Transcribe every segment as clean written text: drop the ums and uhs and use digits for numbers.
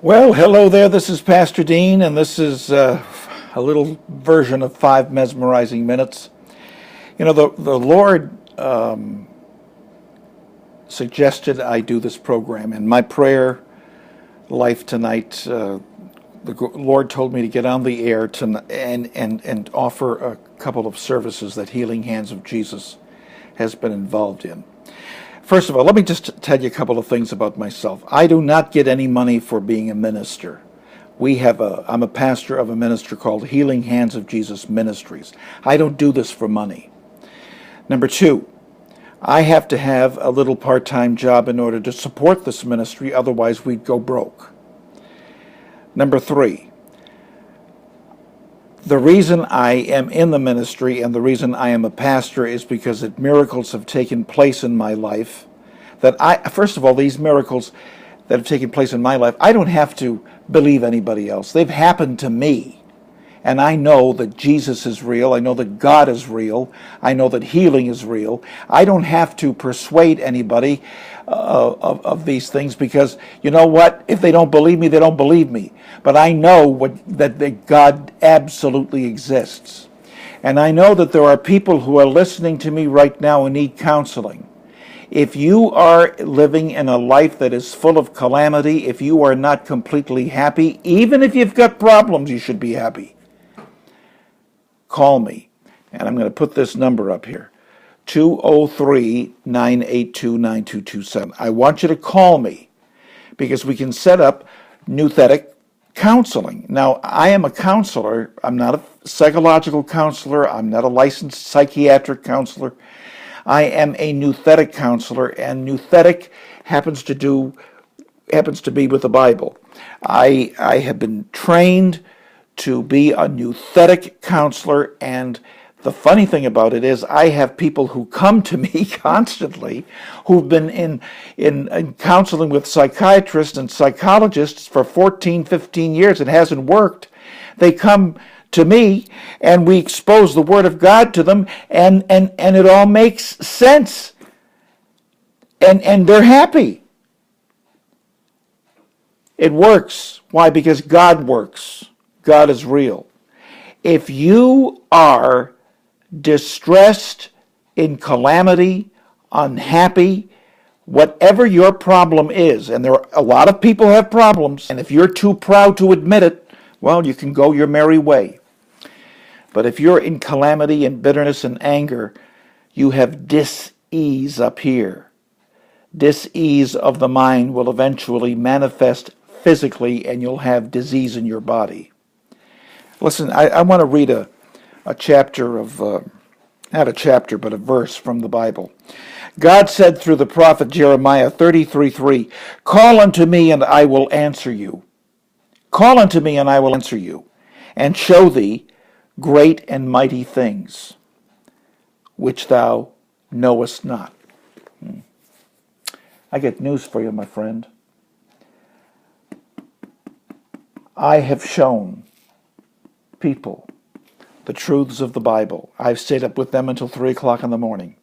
Well, hello there. This is Pastor Dean, and this is a little version of 5 mesmerizing minutes. You know, the Lord suggested I do this program. In my prayer life tonight, the Lord told me to get on the air and offer a couple of services that Healing Hands of Jesus has been involved in. First of all, let me just tell you a couple of things about myself. I do not get any money for being a minister. I'm a pastor of a ministry called Healing Hands of Jesus Ministries. I don't do this for money. Number two, I have to have a little part-time job in order to support this ministry, otherwise we'd go broke. Number three, the reason I am in the ministry and the reason I am a pastor is because miracles have taken place in my life. First of all, these miracles that have taken place in my life, I don't have to believe anybody else. They've happened to me. And I know that Jesus is real. I know that God is real. I know that healing is real. I don't have to persuade anybody of these things because, you know what? If they don't believe me, they don't believe me. But I know that God absolutely exists. And I know that there are people who are listening to me right now and need counseling. If you are living in a life that is full of calamity, if you are not completely happy, even if you've got problems, you should be happy. Call me, and I'm going to put this number up here, 203-982-9227. I want you to call me because we can set up nouthetic counseling. Now, I am a counselor. I'm not a psychological counselor. I'm not a licensed psychiatric counselor. I am a nouthetic counselor, and nouthetic happens to be with the Bible. I have been trained to be a nouthetic counselor, and the funny thing about it is I have people who come to me constantly who've been in counseling with psychiatrists and psychologists for 14, 15 years. It hasn't worked. They come to me and we expose the Word of God to them and it all makes sense. And they're happy. It works. Why? Because God works. God is real. If you are distressed, in calamity, unhappy, whatever your problem is, and a lot of people have problems, and if you're too proud to admit it, well, you can go your merry way. But if you're in calamity and bitterness and anger, you have dis-ease up here. Dis-ease of the mind will eventually manifest physically, and you'll have disease in your body. Listen, I want to read a chapter of, not a chapter, but a verse from the Bible. God said through the prophet Jeremiah 33:3, "Call unto me, and I will answer you. Call unto me, and I will answer you, and show thee great and mighty things, which thou knowest not." I get news for you, my friend. I have shown people the truths of the Bible. I've stayed up with them until 3 o'clock in the morning.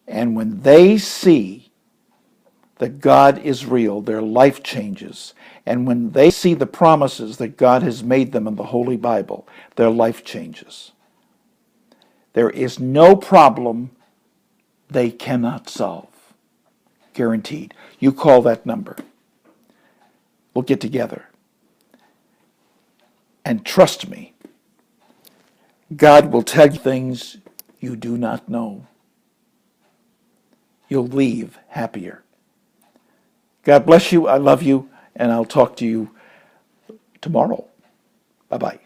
And when they see that God is real, their life changes. And when they see the promises that God has made them in the Holy Bible, their life changes. There is no problem they cannot solve. Guaranteed. You call that number. We'll get together. And trust me, God will tell you things you do not know. You'll leave happier. God bless you. I love you. And I'll talk to you tomorrow. Bye-bye.